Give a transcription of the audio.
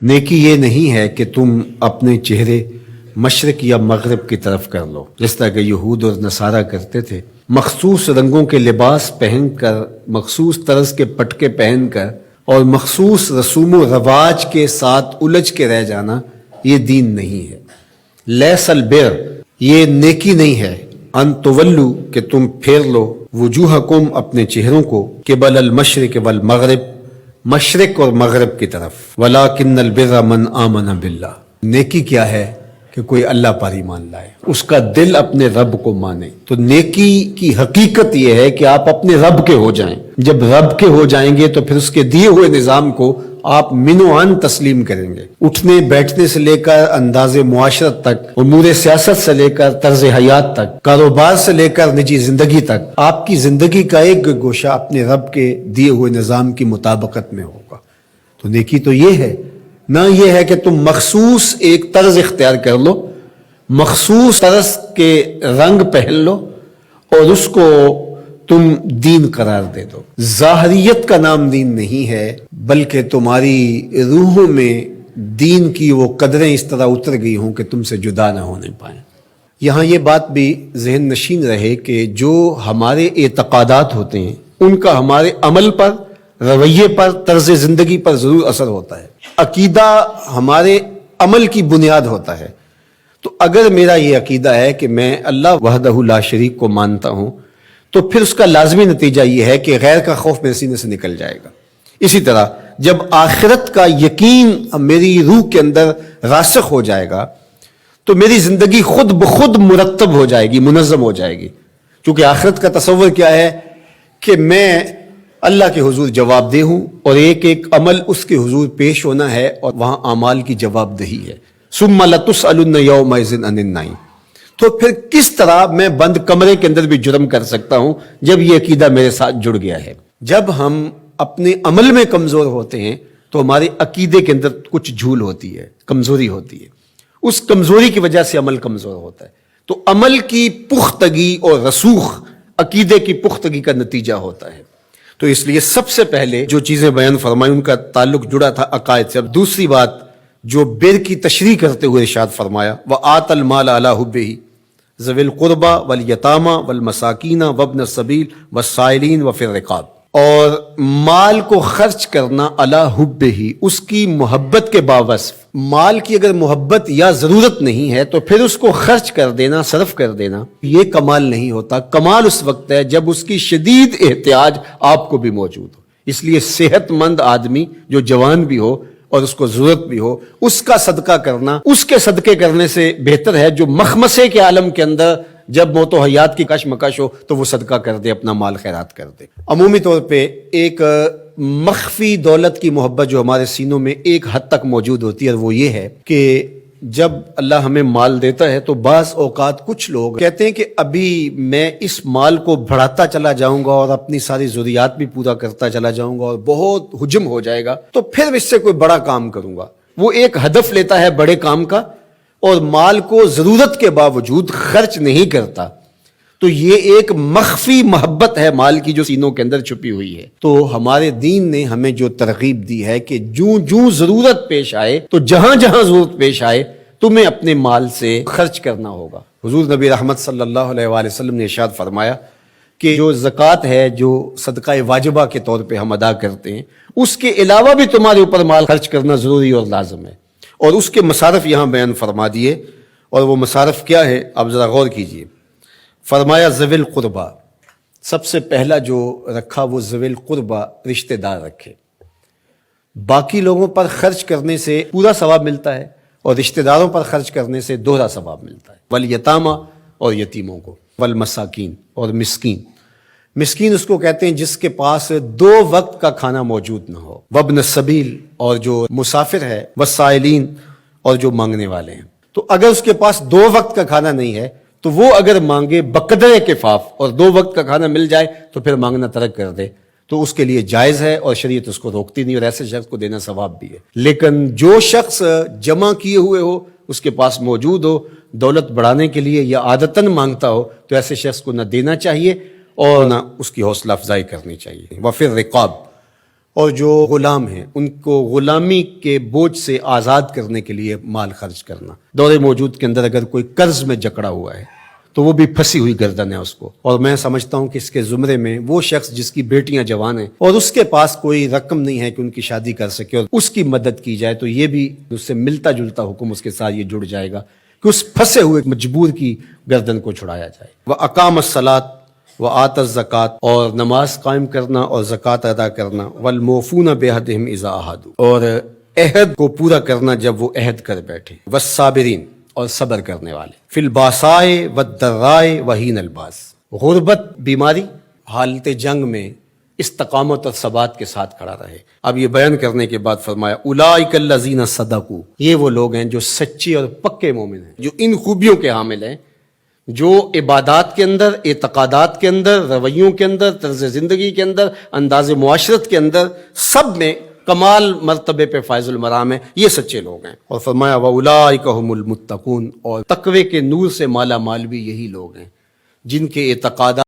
نیکی یہ نہیں ہے کہ تم اپنے چہرے مشرق یا مغرب کی طرف کر لو، جس طرح کہ یہود اور نصارہ کرتے تھے، مخصوص رنگوں کے لباس پہن کر، مخصوص طرز کے پٹکے پہن کر اور مخصوص رسوم و رواج کے ساتھ الجھ کے رہ جانا، یہ دین نہیں ہے۔ لیس البر، یہ نیکی نہیں ہے، ان تولو، کہ تم پھیر لو، وجوہکم، اپنے چہروں کو، قبل المشرق والمغرب، مشرق اور مغرب کی طرف، ولیکن البر من آمن باللہ، نیکی کیا ہے کہ کوئی اللہ پر ایمان لائے، اس کا دل اپنے رب کو مانے۔ تو نیکی کی حقیقت یہ ہے کہ آپ اپنے رب کے ہو جائیں۔ جب رب کے ہو جائیں گے تو پھر اس کے دیے ہوئے نظام کو آپ من و عن تسلیم کریں گے۔ اٹھنے بیٹھنے سے لے کر انداز معاشرت تک، امور سیاست سے لے کر طرز حیات تک، کاروبار سے لے کر نجی زندگی تک، آپ کی زندگی کا ایک گوشہ اپنے رب کے دیے ہوئے نظام کی مطابقت میں ہوگا۔ تو نیکی تو یہ ہے، نہ یہ ہے کہ تم مخصوص ایک طرز اختیار کر لو، مخصوص طرز کے رنگ پہن لو اور اس کو تم دین قرار دے دو۔ ظاہریت کا نام دین نہیں ہے، بلکہ تمہاری روحوں میں دین کی وہ قدریں اس طرح اتر گئی ہوں کہ تم سے جدا نہ ہونے پائیں۔ یہاں یہ بات بھی ذہن نشین رہے کہ جو ہمارے اعتقادات ہوتے ہیں ان کا ہمارے عمل پر، رویے پر، طرز زندگی پر ضرور اثر ہوتا ہے۔ عقیدہ ہمارے عمل کی بنیاد ہوتا ہے۔ تو اگر میرا یہ عقیدہ ہے کہ میں اللہ وحدہ لا شریک کو مانتا ہوں، تو پھر اس کا لازمی نتیجہ یہ ہے کہ غیر کا خوف میرے سینے سے نکل جائے گا۔ اسی طرح جب آخرت کا یقین میری روح کے اندر راسخ ہو جائے گا تو میری زندگی خود بخود مرتب ہو جائے گی، منظم ہو جائے گی، کیونکہ آخرت کا تصور کیا ہے کہ میں اللہ کے حضور جواب دہ ہوں اور ایک ایک عمل اس کے حضور پیش ہونا ہے اور وہاں اعمال کی جواب دہی ہے۔ ثم لتسألن یومئذ عن النعیم۔ تو پھر کس طرح میں بند کمرے کے اندر بھی جرم کر سکتا ہوں جب یہ عقیدہ میرے ساتھ جڑ گیا ہے؟ جب ہم اپنے عمل میں کمزور ہوتے ہیں تو ہمارے عقیدے کے اندر کچھ جھول ہوتی ہے، کمزوری ہوتی ہے، اس کمزوری کی وجہ سے عمل کمزور ہوتا ہے۔ تو عمل کی پختگی اور رسوخ عقیدے کی پختگی کا نتیجہ ہوتا ہے۔ تو اس لیے سب سے پہلے جو چیزیں بیان فرمائی ان کا تعلق جڑا تھا عقائد سے۔ اب دوسری بات جو بر کی تشریح کرتے ہوئے ارشاد فرمایا، وآت المال علی حبہ ذوی القربى والیتامى والمساکین وابن السبیل والسائلین وفی الرقاب، اور مال کو خرچ کرنا علی حبہ، اس کی محبت کے باوصف۔ مال کی اگر محبت یا ضرورت نہیں ہے تو پھر اس کو خرچ کر دینا، صرف کر دینا، یہ کمال نہیں ہوتا۔ کمال اس وقت ہے جب اس کی شدید احتیاج آپ کو بھی موجود ہو۔ اس لیے صحت مند آدمی جو جوان بھی ہو اور اس کو ضرورت بھی ہو، اس کا صدقہ کرنا اس کے صدقے کرنے سے بہتر ہے جو مخمسے کے عالم کے اندر جب موت و حیات کی کشمکش ہو تو وہ صدقہ کر دے، اپنا مال خیرات کر دے۔ عمومی طور پہ ایک مخفی دولت کی محبت جو ہمارے سینوں میں ایک حد تک موجود ہوتی ہے، اور وہ یہ ہے کہ جب اللہ ہمیں مال دیتا ہے تو بعض اوقات کچھ لوگ کہتے ہیں کہ ابھی میں اس مال کو بڑھاتا چلا جاؤں گا اور اپنی ساری ضروریات بھی پورا کرتا چلا جاؤں گا اور بہت حجم ہو جائے گا تو پھر اس سے کوئی بڑا کام کروں گا۔ وہ ایک ہدف لیتا ہے بڑے کام کا اور مال کو ضرورت کے باوجود خرچ نہیں کرتا، تو یہ ایک مخفی محبت ہے مال کی جو سینوں کے اندر چھپی ہوئی ہے۔ تو ہمارے دین نے ہمیں جو ترغیب دی ہے کہ جوں ضرورت پیش آئے تو جہاں جہاں ضرورت پیش آئے تمہیں اپنے مال سے خرچ کرنا ہوگا۔ حضور نبی رحمت صلی اللہ علیہ وآلہ وسلم نے ارشاد فرمایا کہ جو زکوٰۃ ہے، جو صدقہ واجبہ کے طور پہ ہم ادا کرتے ہیں، اس کے علاوہ بھی تمہارے اوپر مال خرچ کرنا ضروری اور لازم ہے، اور اس کے مصارف یہاں بیان فرما دیے۔ اور وہ مصارف کیا ہے آپ ذرا غور کیجئے۔ فرمایا ذوی القربہ، سب سے پہلا جو رکھا وہ ذوی القربہ، رشتہ دار رکھے۔ باقی لوگوں پر خرچ کرنے سے پورا ثواب ملتا ہے اور رشتہ داروں پر خرچ کرنے سے دوہرا ثواب ملتا ہے۔ والیتامى، اور یتیموں کو، والمساکین، اور مسکین۔ مسکین اس کو کہتے ہیں جس کے پاس 2 وقت کا کھانا موجود نہ ہو، وابن السبیل، اور جو مسافر ہے، والسائلین، اور جو مانگنے والے ہیں۔ تو اگر اس کے پاس 2 وقت کا کھانا نہیں ہے تو وہ اگر مانگے بقدر کفاف اور 2 وقت کا کھانا مل جائے تو پھر مانگنا ترک کر دے تو اس کے لیے جائز ہے اور شریعت اس کو روکتی نہیں، اور ایسے شخص کو دینا ثواب بھی ہے۔ لیکن جو شخص جمع کیے ہوئے ہو، اس کے پاس موجود ہو، دولت بڑھانے کے لیے یا عادتاً مانگتا ہو، تو ایسے شخص کو نہ دینا چاہیے اور نہ اس کی حوصلہ افزائی کرنی چاہیے۔ وفی الرقاب، اور جو غلام ہیں ان کو غلامی کے بوجھ سے آزاد کرنے کے لیے مال خرچ کرنا. دور موجود کے اندر اگر کوئی قرض میں جکڑا ہوا ہے تو وہ بھی پھنسی ہوئی گردن ہے اس کو. اور میں سمجھتا ہوں کہ اس کے زمرے میں وہ شخص جس کی بیٹیاں جوان ہیں اور اس کے پاس کوئی رقم نہیں ہے کہ ان کی شادی کر سکے اور اس کی مدد کی جائے، تو یہ بھی اس سے ملتا جلتا حکم اس کے ساتھ یہ جڑ جائے گا کہ اس پھنسے ہوئے مجبور کی گردن کو چھڑایا جائے. وَأَقَامَ الصَّلَاةَ وَآتَى الزَّكَاةَ، اور نماز قائم کرنا اور زکوٰۃ ادا کرنا. وَالْمُوفُونَ بِعَهْدِهِمْ إِذَا عَاهَدُوا، اور عہد کو پورا کرنا جب وہ عہد کر بیٹھے. وَالصَّابِرِينَ، اور صبر کرنے والے. فی الباسائے والضراء وحین الباس، غربت، بیماری، حالت جنگ میں استقامت اور ثبات کے ساتھ کھڑا رہے. اب یہ بیان کرنے کے بعد فرمایا اولئک الذین صدقوا، یہ وہ لوگ ہیں جو سچے اور پکے مومن ہیں، جو ان خوبیوں کے حامل ہیں، جو عبادات کے اندر، اعتقادات کے اندر، رویوں کے اندر، طرز زندگی کے اندر، انداز معاشرت کے اندر، سب میں کمال مرتبے پہ فائز المرام ہے. یہ سچے لوگ ہیں. اور فرمایا وَأُولَٰئِکَ هُمُ الْمُتَّقُونَ، اور تقوی کے نور سے مالا مال بھی یہی لوگ ہیں جن کے اعتقادات